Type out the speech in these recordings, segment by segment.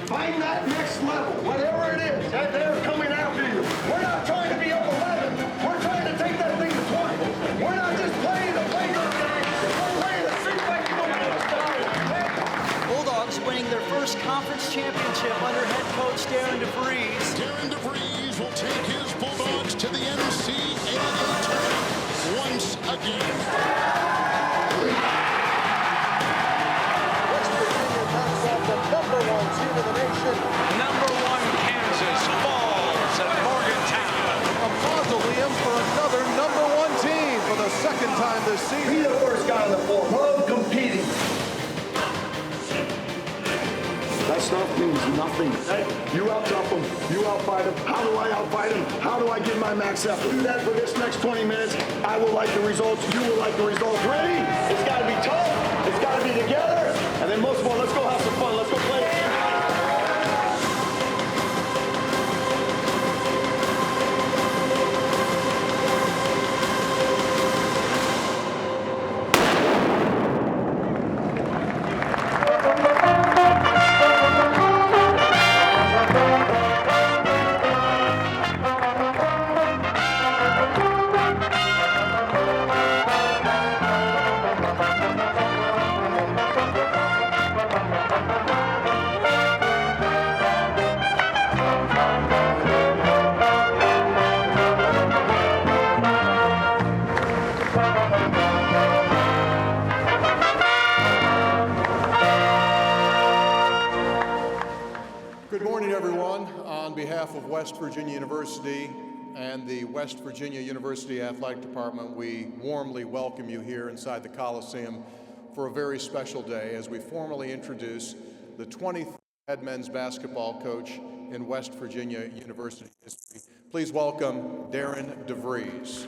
Find that next level, whatever it is, that they're coming after you. We're not trying to be up 11. We're trying to take that thing to 20. We're not just playing the playground game. We're playing a street fight. Bulldogs winning their first conference championship under head coach Darian DeVries. Darian DeVries will take his Bulldogs to the NCAA tournament once again. West Virginia knocks off the #1 team in the nation. #1 Kansas falls at Morgantown. A mausoleum for another #1 team for the second time this season. Be the first guy on the floor. Love competing. That stuff means nothing. You out-tough them. You out-fight them. How do I out-fight them? How do I give my max effort? Do that for this next 20 minutes. I will like the results. You will like the results. Ready? It's got to be tough. It's got to be together. And then most of all, let's go have some fun. Let's go play. Good morning, everyone. On behalf of West Virginia University and the West Virginia University Athletic Department, we warmly welcome you here inside the Coliseum for a very special day as we formally introduce the 20th head men's basketball coach in West Virginia University history. Please welcome Darian DeVries.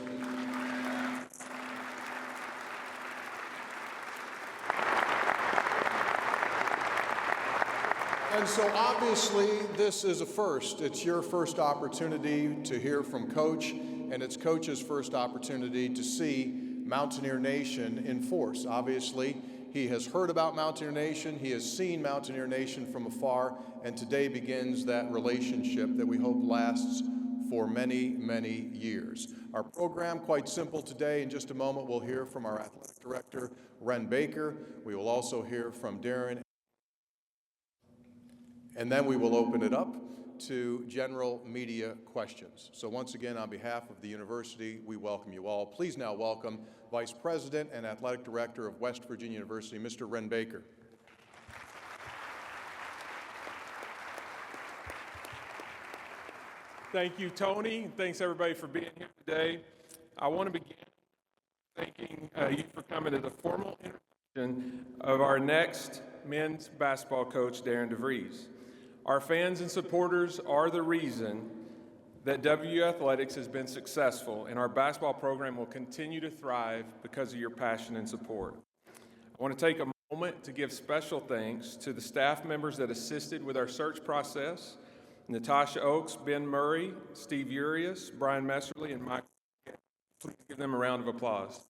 And so obviously this is a first. It's your first opportunity to hear from Coach, and it's Coach's first opportunity to see Mountaineer Nation in force. Obviously, he has heard about Mountaineer Nation, he has seen Mountaineer Nation from afar, and today begins that relationship that we hope lasts for many, many years. Our program, quite simple today. In just a moment, we'll hear from our athletic director, Ren Baker. We will also hear from Darian. And then we will open it up to general media questions. So once again, on behalf of the university, we welcome you all. Please now welcome Vice President and Athletic Director of West Virginia University, Mr. Ren Baker. Thank you, Tony. Thanks, everybody, for being here today. I want to begin thanking you for coming to the formal introduction of our next men's basketball coach, Darian DeVries. Our fans and supporters are the reason that WVU Athletics has been successful, and our basketball program will continue to thrive because of your passion and support. I want to take a moment to give special thanks to the staff members that assisted with our search process: Natasha Oakes, Ben Murray, Steve Urias, Brian Messerly, and Michael. Please give them a round of applause.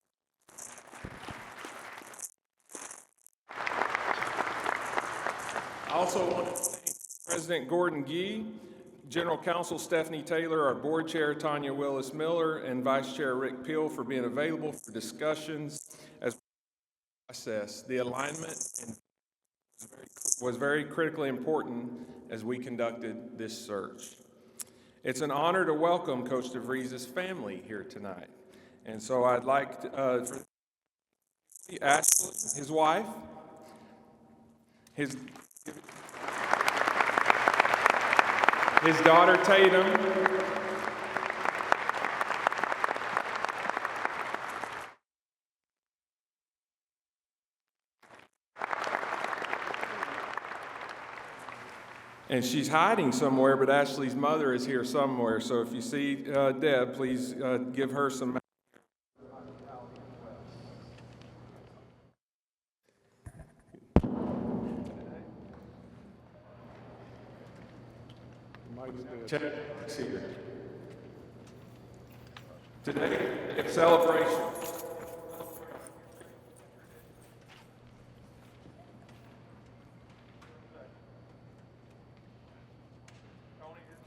I also want to thank President Gordon Gee, General Counsel Stephanie Taylor, our Board Chair Tanya Willis-Miller, and Vice Chair Rick Peel for being available for discussions as we process. The alignment was very critically important as we conducted this search. It's an honor to welcome Coach DeVries' family here tonight. And so I'd like to, for Ashley, his wife, his daughter Tatum, and she's hiding somewhere, but Ashley's mother is here somewhere. So if you see Deb, please give her some. Here. Today, it's celebration.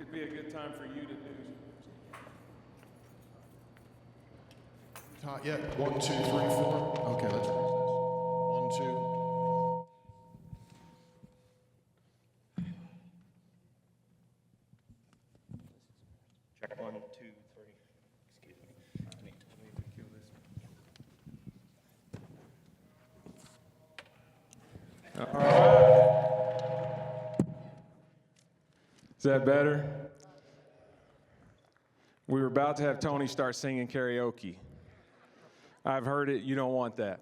could be a good time for you to do. Yeah, 1, 2, 3, 4. Okay, let's 1, 2. Check 1, 2, 3. Excuse me. I need to kill this. All right. Is that better? We were about to have Tony start singing karaoke. I've heard it. You don't want that.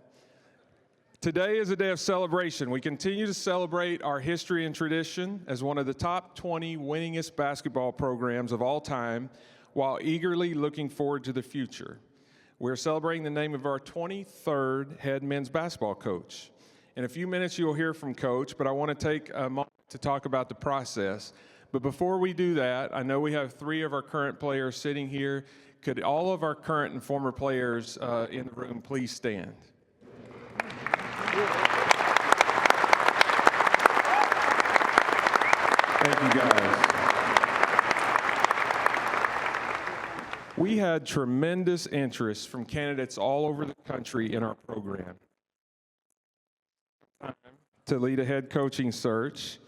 Today is a day of celebration. We continue to celebrate our history and tradition as one of the top 20 winningest basketball programs of all time, while eagerly looking forward to the future. We're celebrating the name of our 23rd head men's basketball coach. In a few minutes, you'll hear from Coach, but I want to take a moment to talk about the process. But before we do that, I know we have 3 of our current players sitting here. Could all of our current and former players in the room please stand? Thank you, guys. We had tremendous interest from candidates all over the country in our program to lead a head coaching search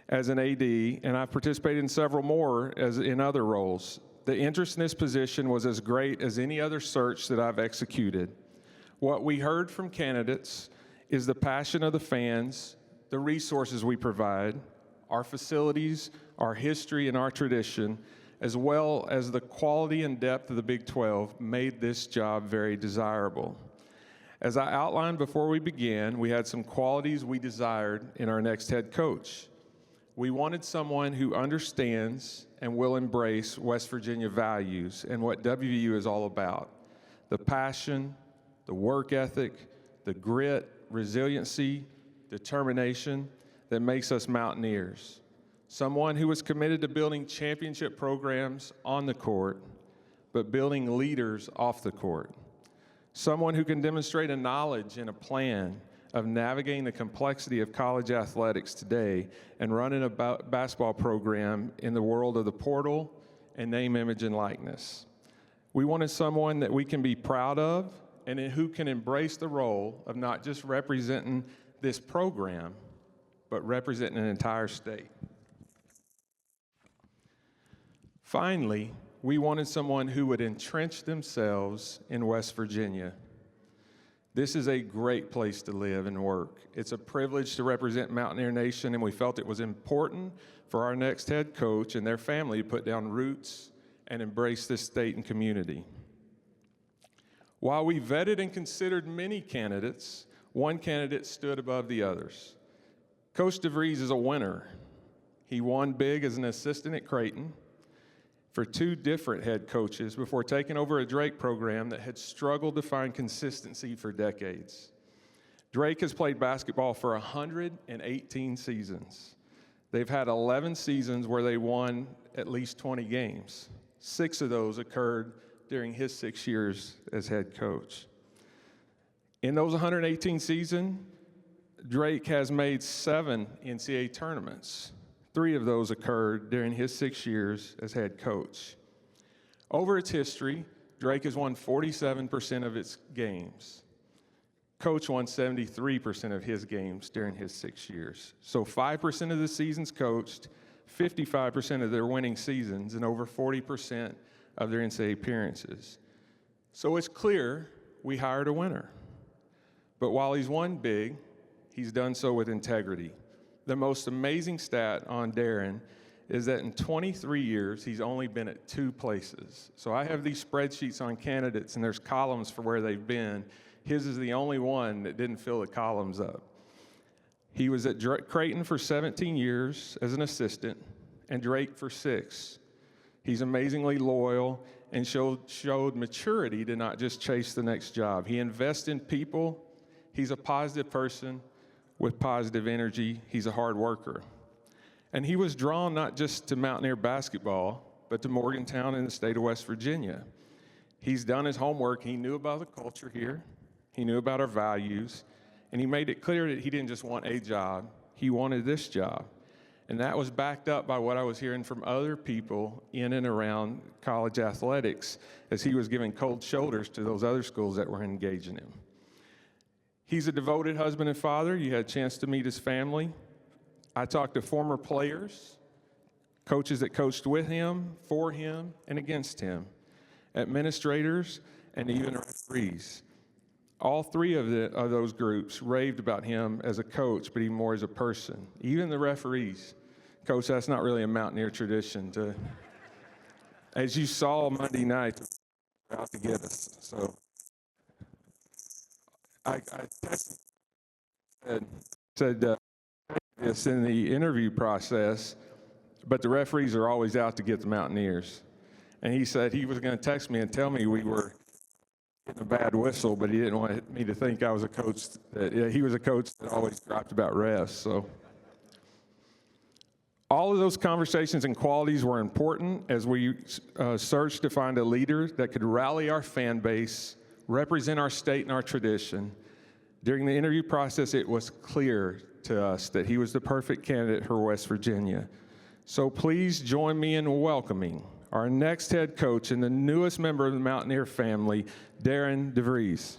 as an AD, and I've participated in several more as in other roles. The interest in this position was as great as any other search that I've executed. What we heard from candidates is the passion of the fans, the resources we provide, our facilities, our history, and our tradition, as well as the quality and depth of the Big 12 made this job very desirable. As I outlined before we began, we had some qualities we desired in our next head coach. We wanted someone who understands and will embrace West Virginia values and what WVU is all about. The passion, the work ethic, the grit, resiliency, determination that makes us Mountaineers. Someone who was committed to building championship programs on the court, but building leaders off the court. Someone who can demonstrate a knowledge and a plan of navigating the complexity of college athletics today and running a basketball program in the world of the portal and name, image, and likeness. We wanted someone that we can be proud of and who can embrace the role of not just representing this program, but representing an entire state. Finally, we wanted someone who would entrench themselves in West Virginia. This is a great place to live and work. It's a privilege to represent Mountaineer Nation, and we felt it was important for our next head coach and their family to put down roots and embrace this state and community. While we vetted and considered many candidates, one candidate stood above the others. Coach DeVries is a winner. He won big as an assistant at Creighton for 2 different head coaches before taking over a Drake program that had struggled to find consistency for decades. Drake has played basketball for 118 seasons. They've had 11 seasons where they won at least 20 games. 6 of those occurred during his 6 years as head coach. In those 118 seasons, Drake has made 7 NCAA tournaments. 3 of those occurred during his 6 years as head coach. Over its history, Drake has won 47% of its games. Coach won 73% of his games during his 6 years. So 5% of the seasons coached, 55% of their winning seasons, and over 40% of their NCAA appearances. So it's clear we hired a winner. But while he's won big, he's done so with integrity. The most amazing stat on Darian is that in 23 years, he's only been at 2 places. So I have these spreadsheets on candidates, and there's columns for where they've been. His is the only one that didn't fill the columns up. He was at Creighton for 17 years as an assistant, and Drake for 6. He's amazingly loyal and showed maturity to not just chase the next job. He invests in people. He's a positive person with positive energy. He's a hard worker. And he was drawn not just to Mountaineer basketball, but to Morgantown in the state of West Virginia. He's done his homework. He knew about the culture here. He knew about our values. And he made it clear that he didn't just want a job. He wanted this job. And that was backed up by what I was hearing from other people in and around college athletics as he was giving cold shoulders to those other schools that were engaging him. He's a devoted husband and father. You had a chance to meet his family. I talked to former players, coaches that coached with him, for him, and against him, administrators, and even referees. All three of those groups raved about him as a coach, but even more as a person. Even the referees. Coach, that's not really a Mountaineer tradition. As you saw Monday night, they're out to get us. So I said this in the interview process, but the referees are always out to get the Mountaineers. And he said he was going to text me and tell me we were getting a bad whistle, but he didn't want me to think I was a coach. He was a coach that always griped about refs. So all of those conversations and qualities were important as we searched to find a leader that could rally our fan base, represent our state and our tradition. During the interview process, it was clear to us that he was the perfect candidate for West Virginia. So please join me in welcoming our next head coach and the newest member of the Mountaineer family, Darian DeVries.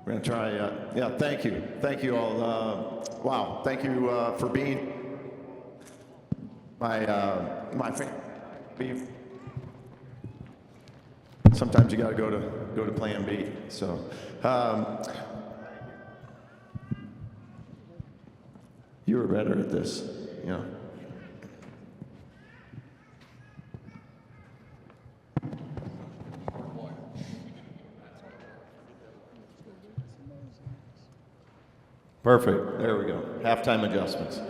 We're going to try, yeah, thank you. Thank you all. Wow, thank you for being my fan. Sometimes you got to go to plan B. So, you were better at this, you know. Perfect. There we go. Halftime adjustments.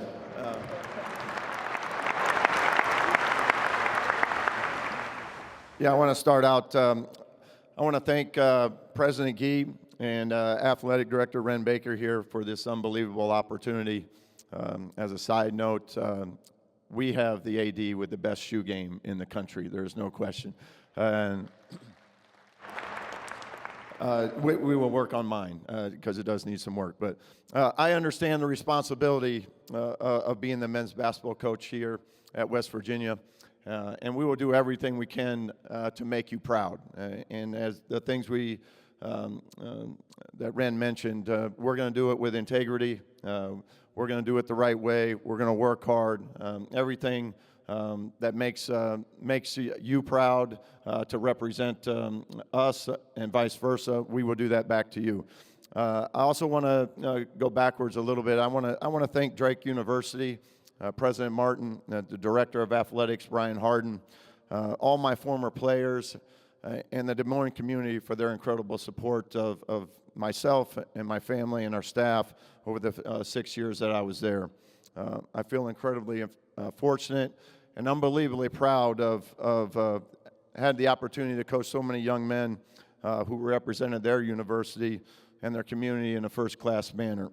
Yeah, I want to start out. I want to thank President Gee and Athletic Director Ren Baker here for this unbelievable opportunity. As a side note, we have the AD with the best shoe game in the country. There's no question. And we will work on mine because it does need some work. But I understand the responsibility of being the men's basketball coach here at West Virginia. And we will do everything we can to make you proud. And as the things that Ren mentioned, we're going to do it with integrity. We're going to do it the right way. We're going to work hard. Everything that makes you proud to represent us and vice versa, we will do that back to you. I also want to go backwards a little bit. I want to thank Drake University, President Martin, the Director of Athletics, Brian Harden, all my former players, and the Des Moines community for their incredible support of myself and my family and our staff over the 6 years that I was there. I feel incredibly fortunate and unbelievably proud of had the opportunity to coach so many young men who represented their university and their community in a first-class manner.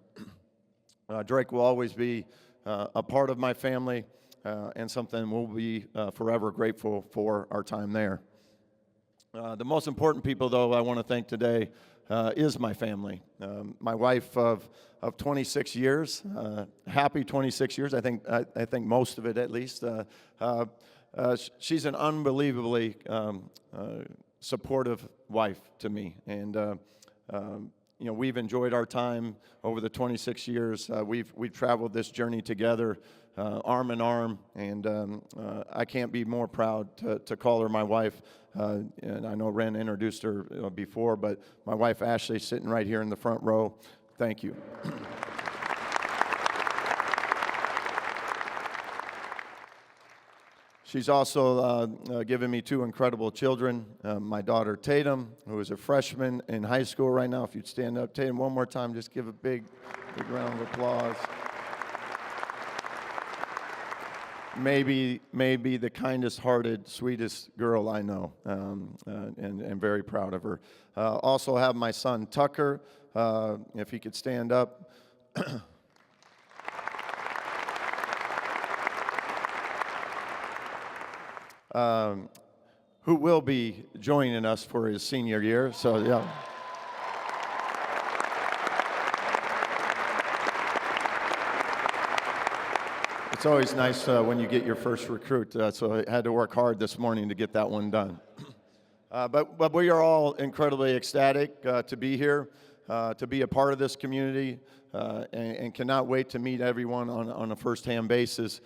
Drake will always be a part of my family and something we'll be forever grateful for our time there. The most important people, though, I want to thank today is my family. My wife of 26 years, happy 26 years, I think most of it at least. She's an unbelievably supportive wife to me, and you know, we've enjoyed our time over the 26 years. We've traveled this journey together, arm in arm, and I can't be more proud to call her my wife. And I know Ren introduced her before, but my wife Ashley sitting right here in the front row. Thank you. She's also given me 2 incredible children. My daughter Tatum, who is a freshman in high school right now. If you'd stand up, Tatum, one more time, just give a big round of applause. Maybe the kindest-hearted, sweetest girl I know, and very proud of her. Also have my son Tucker, if he could stand up. Who will be joining us for his senior year. So, yeah. It's always nice when you get your first recruit, so I had to work hard this morning to get that one done. But we are all incredibly ecstatic to be here, to be a part of this community, and cannot wait to meet everyone on a first-hand basis,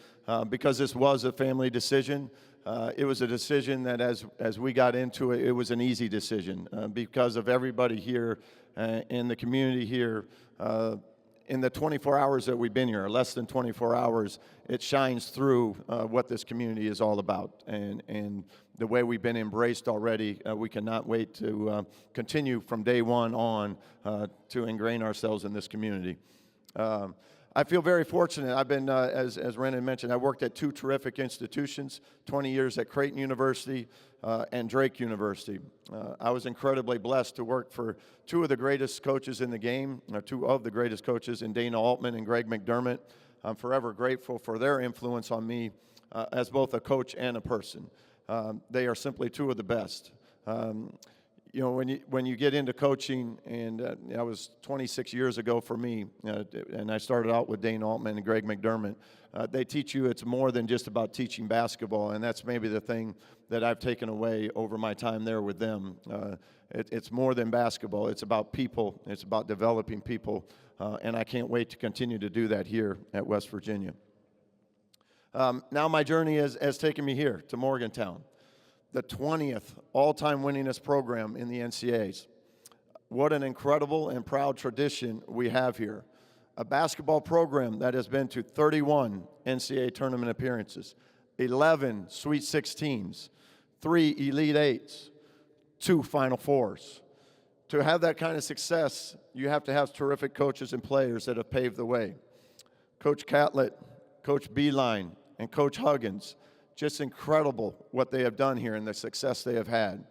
because this was a family decision. It was a decision that as we got into it, it was an easy decision because of everybody here in the community here. In the 24 hours that we've been here, or less than 24 hours, it shines through what this community is all about. And the way we've been embraced already, we cannot wait to continue from day one on to ingrain ourselves in this community. I feel very fortunate. I've been, as Renan mentioned, I worked at 2 terrific institutions, 20 years at Creighton University and Drake University. I was incredibly blessed to work for 2 of the greatest coaches in the game, 2 of the greatest coaches in Dana Altman and Greg McDermott. I'm forever grateful for their influence on me as both a coach and a person. They are simply 2 of the best. You know, when you get into coaching, and that was 26 years ago for me, and I started out with Dane Altman and Greg McDermott, they teach you it's more than just about teaching basketball, and that's maybe the thing that I've taken away over my time there with them. It's more than basketball. It's about people. It's about developing people, and I can't wait to continue to do that here at West Virginia. Now my journey has taken me here to Morgantown, the 20th all-time winningest program in the NCAAs. What an incredible and proud tradition we have here. A basketball program that has been to 31 NCAA tournament appearances, 11 Sweet 16s, 3 Elite Eights, 2 Final Fours. To have that kind of success, you have to have terrific coaches and players that have paved the way. Coach Catlett, Coach Beeline, and Coach Huggins, just incredible what they have done here and the success they have had.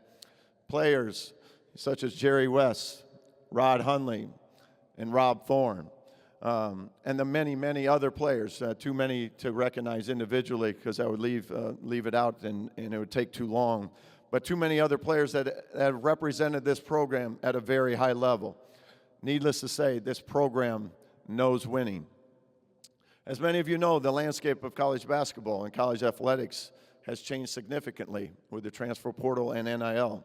Players such as Jerry West, Rod Hundley, and Rob Thorne, and the many, many other players, too many to recognize individually because I would leave it out and it would take too long, but too many other players that have represented this program at a very high level. Needless to say, this program knows winning. As many of you know, the landscape of college basketball and college athletics has changed significantly with the transfer portal and NIL.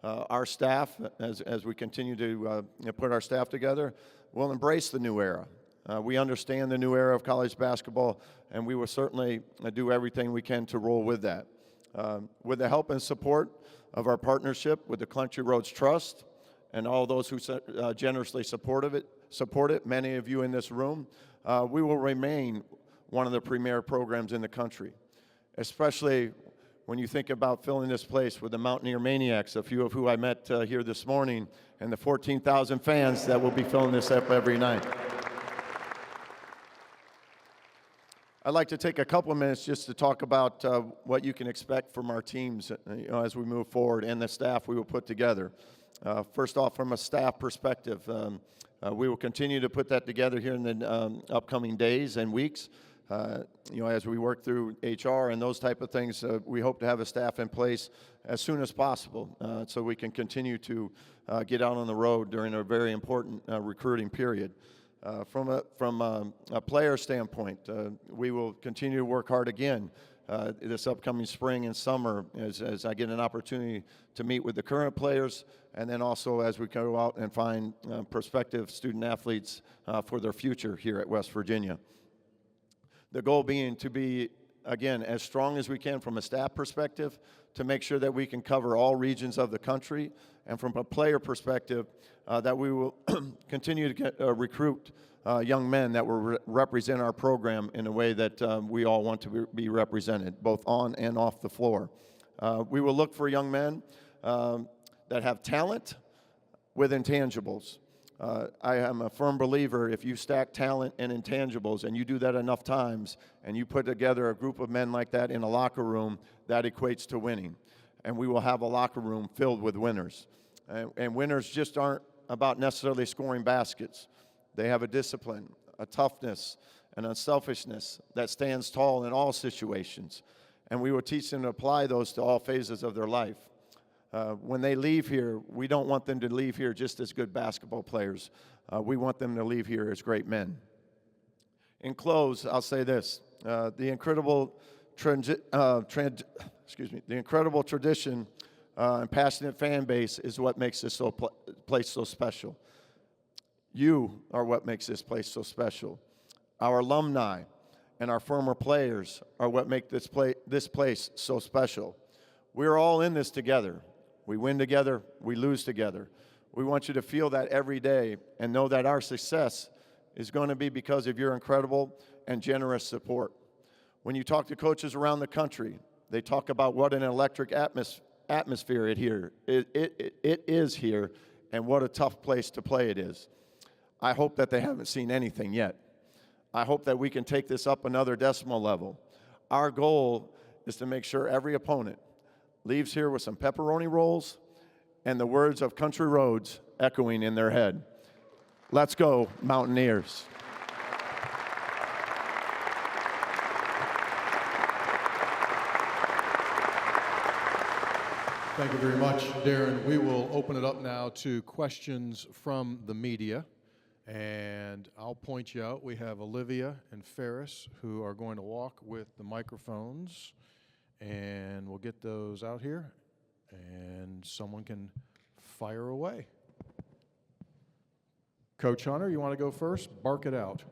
Our staff, as we continue to put our staff together, will embrace the new era. We understand the new era of college basketball, and we will certainly do everything we can to roll with that. With the help and support of our partnership with the Country Roads Trust and all those who generously support it, many of you in this room, we will remain one of the premier programs in the country, especially when you think about filling this place with the Mountaineer Maniacs, a few of who I met here this morning, and the 14,000 fans that will be filling this up every night. I'd like to take a couple of minutes just to talk about what you can expect from our teams as we move forward and the staff we will put together. First off, from a staff perspective, we will continue to put that together here in the upcoming days and weeks. As we work through HR and those type of things, we hope to have a staff in place as soon as possible so we can continue to get out on the road during a very important recruiting period. From a player standpoint, we will continue to work hard again this upcoming spring and summer as I get an opportunity to meet with the current players, and then also as we go out and find prospective student athletes for their future here at West Virginia. The goal being to be again, as strong as we can from a staff perspective to make sure that we can cover all regions of the country, and from a player perspective, that we will continue to recruit young men that will represent our program in a way that we all want to be represented, both on and off the floor. We will look for young men that have talent with intangibles. I am a firm believer if you stack talent and intangibles and you do that enough times and you put together a group of men like that in a locker room, that equates to winning. And we will have a locker room filled with winners. And winners just aren't about necessarily scoring baskets. They have a discipline, a toughness, and unselfishness that stands tall in all situations. And we will teach them to apply those to all phases of their life. When they leave here, we don't want them to leave here just as good basketball players. We want them to leave here as great men. In close, I'll say this. The incredible tradition and passionate fan base is what makes this place so special. You are what makes this place so special. Our alumni and our former players are what make this place so special. We're all in this together. We win together, we lose together. We want you to feel that every day and know that our success is going to be because of your incredible and generous support. When you talk to coaches around the country, they talk about what an electric atmosphere it is here, and what a tough place to play it is. I hope that they haven't seen anything yet. I hope that we can take this up another decimal level. Our goal is to make sure every opponent leaves here with some pepperoni rolls and the words of country roads echoing in their head. Let's go, Mountaineers. Thank you very much, Darren. We will open it up now to questions from the media. And I'll point you out. We have Olivia and Ferris who are going to walk with the microphones. And we'll get those out here. And someone can fire away. Coach Hunter, you want to go first? Bark it out.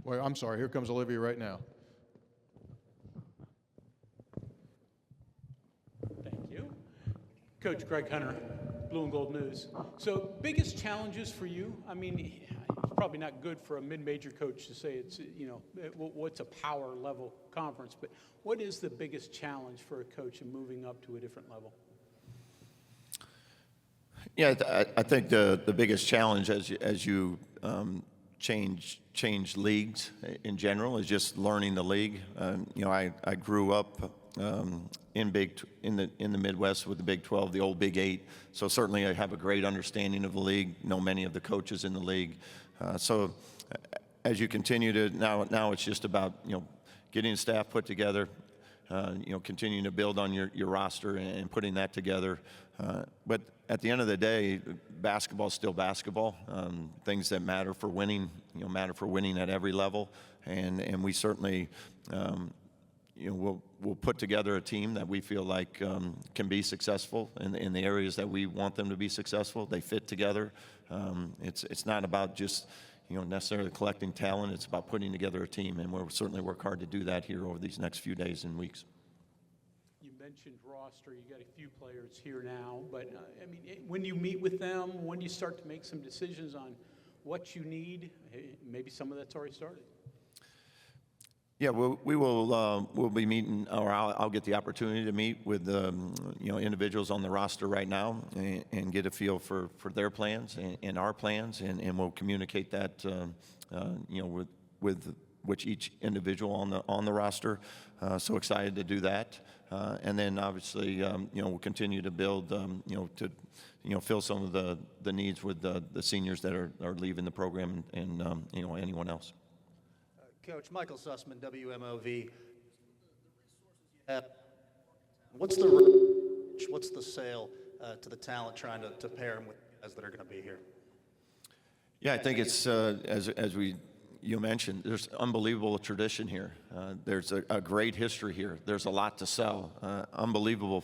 Well, I'm sorry. Here comes Olivia right now. Thank you. Coach Greg Hunter, Blue and Gold News. So biggest challenges for you? I mean, it's probably not good for a mid-major coach to say it's, you know, what's a power level conference, but what is the biggest challenge for a coach in moving up to a different level? Yeah, I think the biggest challenge as you change leagues in general is just learning the league. You know, I grew up in the Midwest with the Big 12, the old Big 8. So certainly I have a great understanding of the league, know many of the coaches in the league. So as you continue to, now it's just about, you know, getting staff put together, you know, continuing to build on your roster and putting that together. But at the end of the day, basketball is still basketball. Things that matter for winning, you know, matter for winning at every level. And we certainly, you know, we'll put together a team that we feel like can be successful in the areas that we want them to be successful. They fit together. It's not about just, you know, necessarily collecting talent. It's about putting together a team, and we'll certainly work hard to do that here over these next few days and weeks. You mentioned roster. You got a few players here now, but I mean, when you meet with them, when you start to make some decisions on what you need, maybe some of that's already started. Yeah, we'll be meeting, or I'll get the opportunity to meet with you know, individuals on the roster right now and get a feel for their plans and our plans, and we'll communicate that you know, with which each individual on the roster. So excited to do that, and then obviously you know, we'll continue to build you know, to fill some of the needs with the seniors that are leaving the program and you know, anyone else. Coach, Michael Sussman, WMOV. What's the sale to the talent trying to pair them with guys that are going to be here? Yeah, I think it's as you mentioned, there's unbelievable tradition here. There's a great history here. There's a lot to sell. Unbelievable,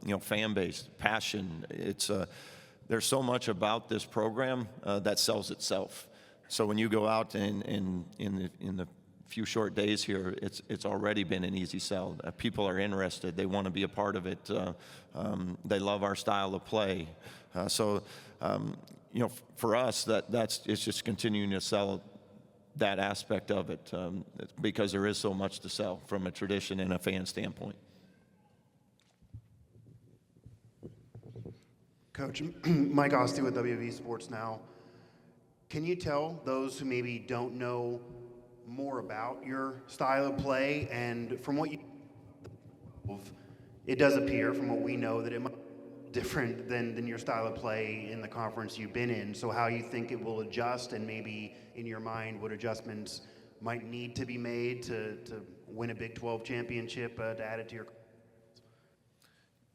you know, fan base, passion. There's so much about this program that sells itself. So when you go out and in the few short days here, it's already been an easy sell. People are interested. They want to be a part of it. They love our style of play. For us, it's just continuing to sell that aspect of it because there is so much to sell from a tradition and a fan standpoint. Coach, Mike Osti with WVU Sports Now. Can you tell those who maybe don't know more about your style of play, and from what it does appear from what we know that it might be different than your style of play in the conference you've been in, so how you think it will adjust, and maybe in your mind what adjustments might need to be made to win a Big 12 championship to add it to your.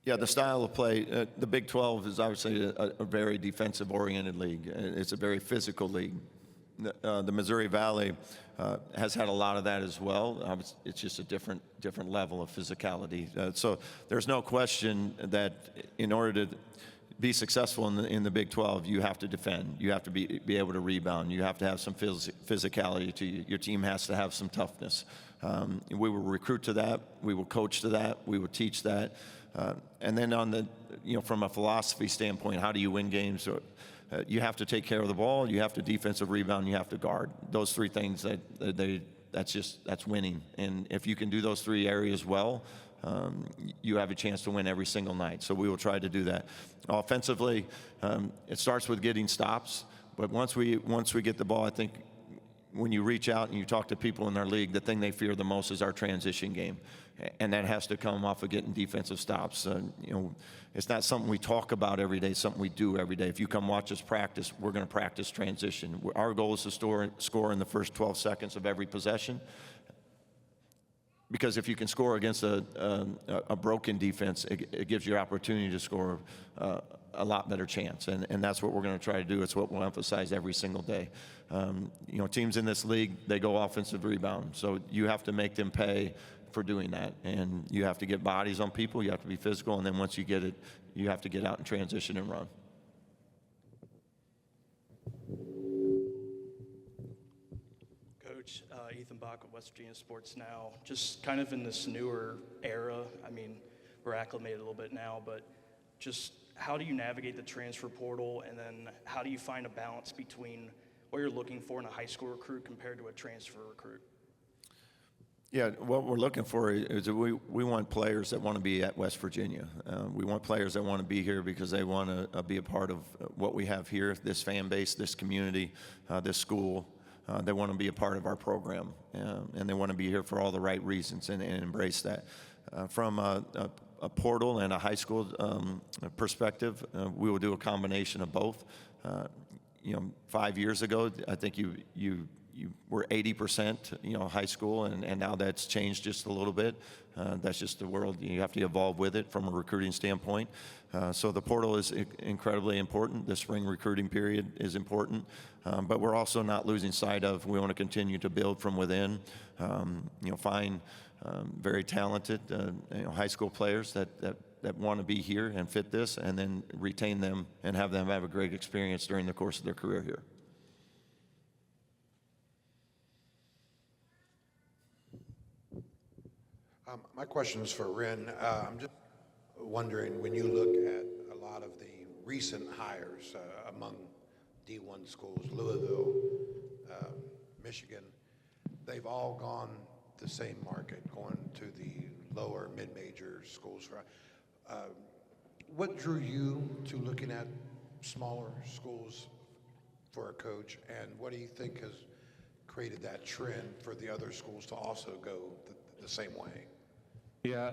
Yeah, the style of play, the Big 12 is obviously a very defensive-oriented league. It's a very physical league. The Missouri Valley has had a lot of that as well. It's just a different level of physicality. So there's no question that in order to be successful in the Big 12, you have to defend. You have to be able to rebound. You have to have some physicality to you. Your team has to have some toughness. We will recruit to that. We will coach to that. We will teach that. And then from a philosophy standpoint, how do you win games? You have to take care of the ball. You have to defensive rebound. You have to guard. Those three things that's winning. And if you can do those three areas well, you have a chance to win every single night. So we will try to do that. Offensively, it starts with getting stops. But once we get the ball, I think when you reach out and you talk to people in our league, the thing they fear the most is our transition game. And that has to come off of getting defensive stops. It's not something we talk about every day, it's something we do every day. If you come watch us practice, we're going to practice transition. Our goal is to score in the first 12 seconds of every possession. Because if you can score against a broken defense, it gives you opportunity to score a lot better chance. And that's what we're going to try to do. It's what we'll emphasize every single day. Teams in this league, they go offensive rebound. So you have to make them pay for doing that. And you have to get bodies on people. You have to be physical. And then once you get it, you have to get out and transition and run. Coach, Ethan Bach of West Virginia Sports Now. Just kind of in this newer era, I mean, we're acclimated a little bit now, but just how do you navigate the transfer portal, and then how do you find a balance between what you're looking for in a high school recruit compared to a transfer recruit? Yeah, what we're looking for is we want players that want to be at West Virginia. We want players that want to be here because they want to be a part of what we have here, this fan base, this community, this school. They want to be a part of our program, and they want to be here for all the right reasons and embrace that. From a portal and a high school perspective, we will do a combination of both. 5 years ago, I think you were 80%, high school, and now that's changed just a little bit. That's just the world. You have to evolve with it from a recruiting standpoint. So the portal is incredibly important. The spring recruiting period is important, but we're also not losing sight of we want to continue to build from within. Find very talented, high school players that want to be here and fit this, and then retain them and have them have a great experience during the course of their career here. My question is for Ren. I'm just wondering, when you look at a lot of the recent hires among D1 schools, Louisville, Michigan, they've all gone the same market, going to the lower mid-major schools. What drew you to looking at smaller schools for a coach, and what do you think has created that trend for the other schools to also go the same way? Yeah,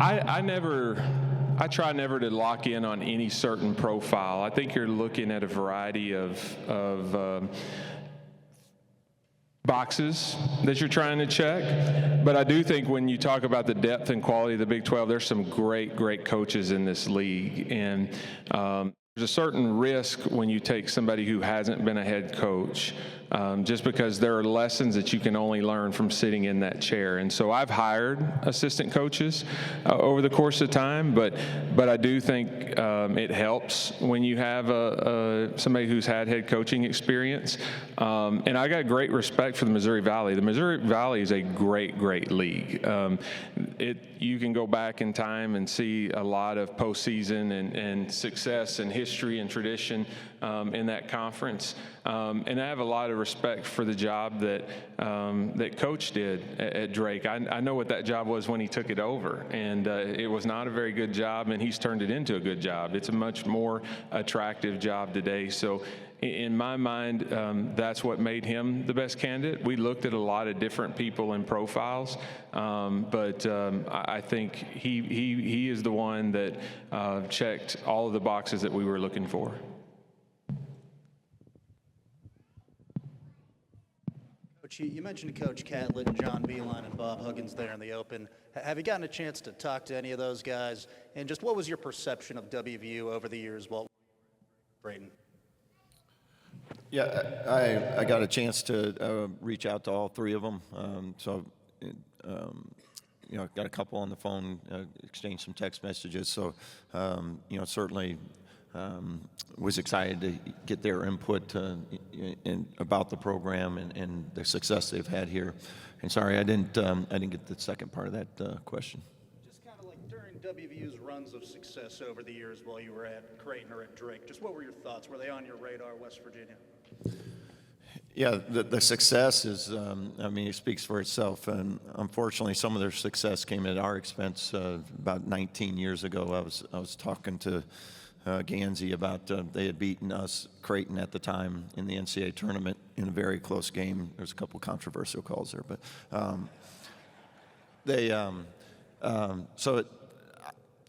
I try never to lock in on any certain profile. I think you're looking at a variety of boxes that you're trying to check. But I do think when you talk about the depth and quality of the Big 12, there's some great coaches in this league. And there's a certain risk when you take somebody who hasn't been a head coach just because there are lessons that you can only learn from sitting in that chair. And so I've hired assistant coaches over the course of time, but I do think it helps when you have somebody who's had head coaching experience. And I got great respect for the Missouri Valley. The Missouri Valley is a great league. You can go back in time and see a lot of postseason and success and history and tradition in that conference. And I have a lot of respect for the job that Coach did at Drake. I know what that job was when he took it over, and it was not a very good job, and he's turned it into a good job. It's a much more attractive job today. So in my mind, that's what made him the best candidate. We looked at a lot of different people and profiles, but I think he is the one that checked all of the boxes that we were looking for. Coach, you mentioned Coach Catlett and John Beeline and Bob Huggins there in the open. Have you gotten a chance to talk to any of those guys? And just what was your perception of WVU over the years while Brayton? Yeah, I got a chance to reach out to all three of them. Got a couple on the phone, exchanged some text messages. So, certainly was excited to get their input about the program and the success they've had here. And sorry, I didn't get the second part of that question. Just kind of like during WVU's runs of success over the years while you were at Creighton or at Drake, just what were your thoughts? Were they on your radar, West Virginia? Yeah, the success is, it speaks for itself. And unfortunately, some of their success came at our expense. About 19 years ago, I was talking to Gansey about they had beaten us, Creighton at the time, in the NCAA tournament in a very close game. There's a couple controversial calls there, but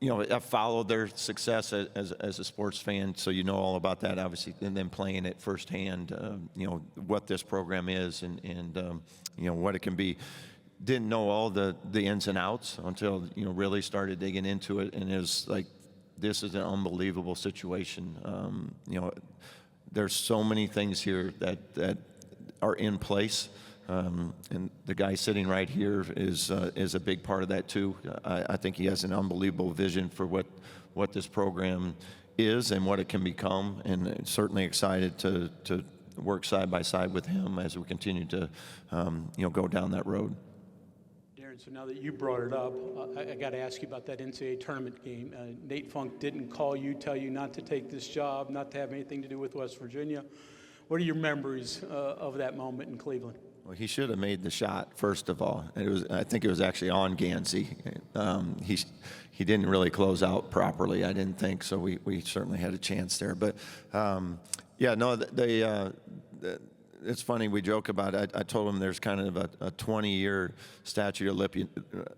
I followed their success as a sports fan, so you know all about that, obviously, and then playing it firsthand, what this program is and what it can be. Didn't know all the ins and outs until, really started digging into it, and it was like, this is an unbelievable situation. There's so many things here that are in place. And the guy sitting right here is a big part of that too. I think he has an unbelievable vision for what this program is and what it can become, and certainly excited to work side by side with him as we continue to go down that road. Darian, so now that you brought it up, I got to ask you about that NCAA tournament game. Nate Funk didn't call you, tell you not to take this job, not to have anything to do with West Virginia. What are your memories of that moment in Cleveland? Well, he should have made the shot, first of all. I think it was actually on Gansey. He didn't really close out properly, I didn't think, so we certainly had a chance there. But, it's funny, we joke about it. I told him there's kind of a 20-year statute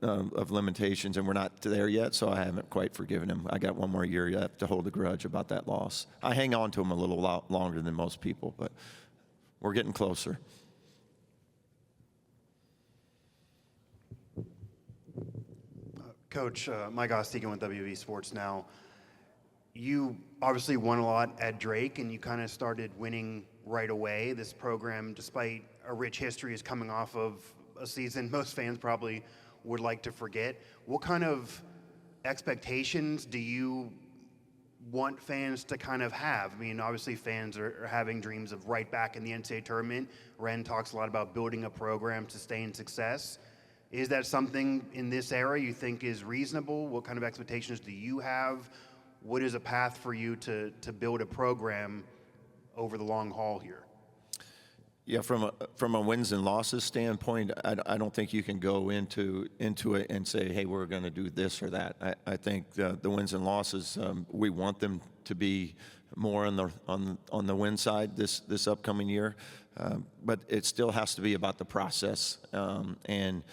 of limitations, and we're not there yet, so I haven't quite forgiven him. I got one more year yet to hold a grudge about that loss. I hang on to him a little longer than most people, but we're getting closer. Coach, Mike Ostegan with WVU Sports Now. You obviously won a lot at Drake, and you kind of started winning right away. This program, despite a rich history, is coming off of a season most fans probably would like to forget. What kind of expectations do you want fans to kind of have? I mean, obviously fans are having dreams of right back in the NCAA tournament. Ren talks a lot about building a program, sustain success. Is that something in this era you think is reasonable? What kind of expectations do you have? What is a path for you to build a program over the long haul here? Yeah, from a wins and losses standpoint, I don't think you can go into it and say, hey, we're going to do this or that. I think the wins and losses, we want them to be more on the win side this upcoming year, but it still has to be about the process and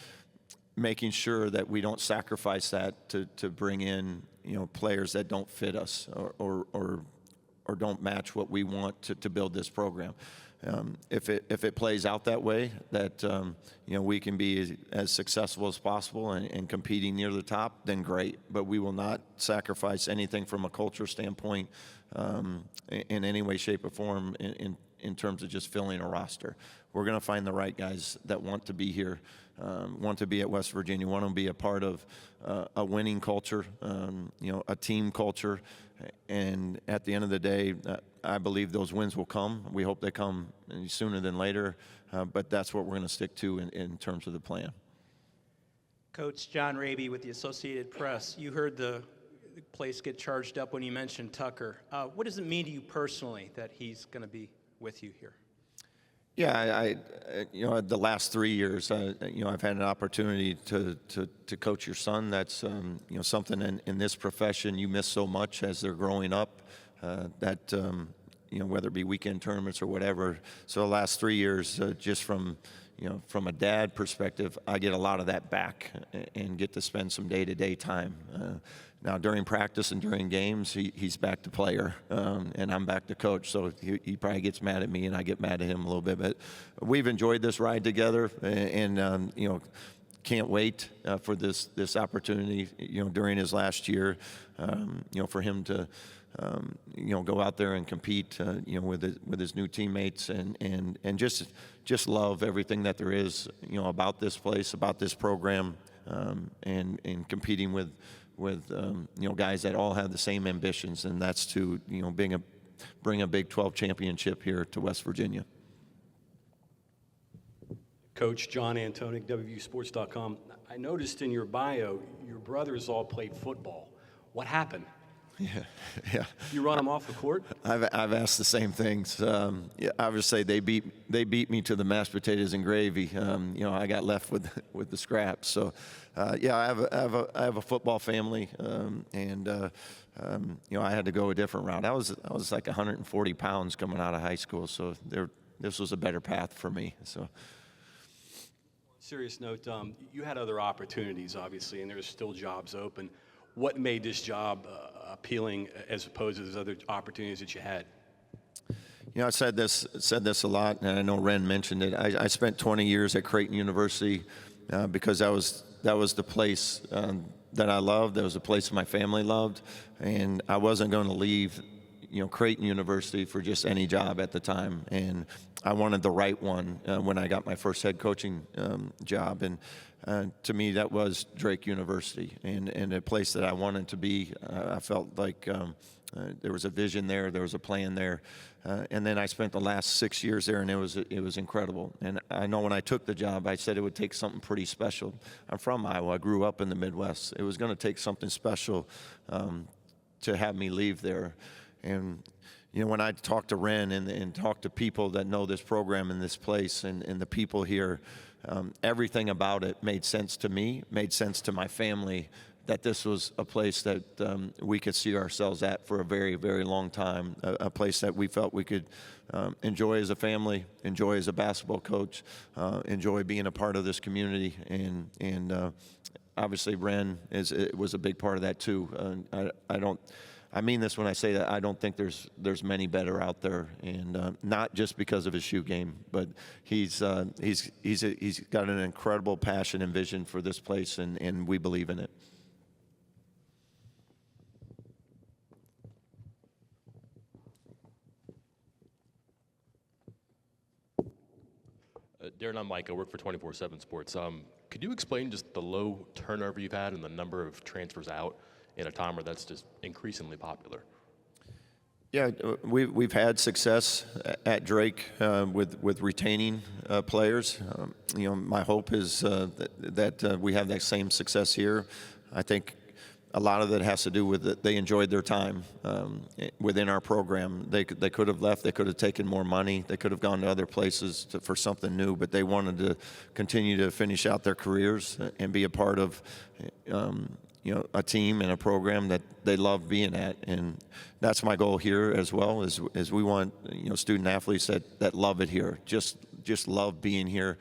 making sure that we don't sacrifice that to bring in players that don't fit us or don't match what we want to build this program. If it plays out that way, that we can be as successful as possible and competing near the top, then great. But we will not sacrifice anything from a culture standpoint in any way, shape, or form in terms of just filling a roster. We're going to find the right guys that want to be here, want to be at West Virginia, want to be a part of a winning culture, a team culture. And at the end of the day, I believe those wins will come. We hope they come sooner than later, but that's what we're going to stick to in terms of the plan. Coach John Raby with the Associated Press. You heard the place get charged up when you mentioned Tucker. What does it mean to you personally that he's going to be with you here? Yeah, the last 3 years, I've had an opportunity to coach your son. That's, something in this profession you miss so much as they're growing up, that, whether it be weekend tournaments or whatever. So the last 3 years, just from a dad perspective, I get a lot of that back and get to spend some day-to-day time. Now, during practice and during games, he's back to player, and I'm back to coach. So he probably gets mad at me, and I get mad at him a little bit. But we've enjoyed this ride together, and can't wait for this opportunity. During his last year, for him to go out there and compete, with his new teammates, and just love everything that there is, about this place, about this program, and competing with guys that all have the same ambitions, and that's to bring a Big 12 championship here to West Virginia. Coach John Antonik, WVUsports.com. I noticed in your bio, your brothers all played football. What happened? Yeah. You run them off the court? I've asked the same things. Obviously, they beat me to the mashed potatoes and gravy. I got left with the scraps. So, I have a football family, and I had to go a different route. I was like 140 pounds coming out of high school, so this was a better path for me. So. Serious note, you had other opportunities, obviously, and there's still jobs open. What made this job appealing as opposed to those other opportunities that you had? I said this a lot, and I know Ren mentioned it. I spent 20 years at Creighton University because that was the place that I loved. That was the place my family loved, and I wasn't going to leave Creighton University for just any job at the time. And I wanted the right one when I got my first head coaching job. And to me, that was Drake University, and a place that I wanted to be. I felt like there was a vision there, there was a plan there. And then I spent the last 6 years there, and it was incredible. And I know when I took the job, I said it would take something pretty special. I'm from Iowa. I grew up in the Midwest. It was going to take something special to have me leave there. And when I talk to Ren and talk to people that know this program and this place and the people here, everything about it made sense to me, made sense to my family, that this was a place that we could see ourselves at for a very, very long time, a place that we felt we could enjoy as a family, enjoy as a basketball coach, enjoy being a part of this community. And obviously Ren was a big part of that too. I mean this when I say that I don't think there's many better out there, and not just because of his shoe game, but he's got an incredible passion and vision for this place, and we believe in it. Darian, I'm Mike. I work for 24/7 Sports. Could you explain just the low turnover you've had and the number of transfers out in a time where that's just increasingly popular? Yeah, we've had success at Drake with retaining players. My hope is that we have that same success here. I think a lot of it has to do with that they enjoyed their time within our program. They could have left. They could have taken more money. They could have gone to other places for something new, but they wanted to continue to finish out their careers and be a part of a team and a program that they love being at. And that's my goal here as well, is we want student athletes that love it here, just love being here.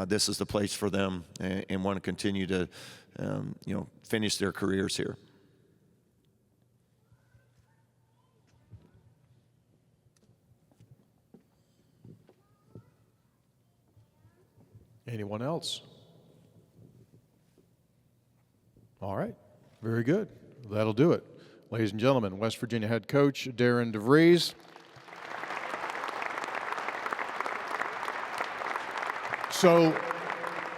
This is the place for them, and want to continue to finish their careers here. Anyone else? All right. Very good. That'll do it. Ladies and gentlemen, West Virginia head coach Darian DeVries. So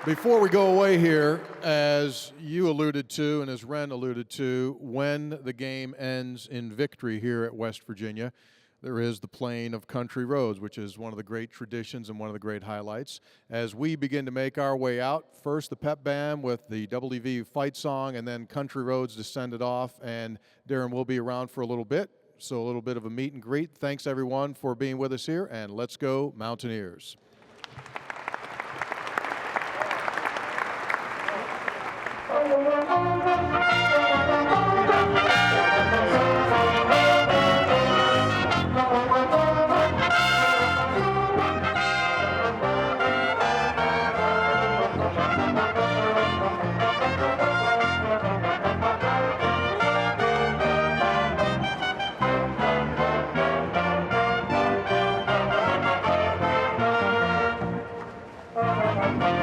before we go away here, as you alluded to and as Ren alluded to, when the game ends in victory here at West Virginia, there is the playing of Country Roads, which is one of the great traditions and one of the great highlights. As we begin to make our way out, first the pep band with the WVU fight song, and then Country Roads descended off, and Darren will be around for a little bit, so a little bit of a meet and greet. Thanks, everyone, for being with us here, and let's go Mountaineers. Thank you.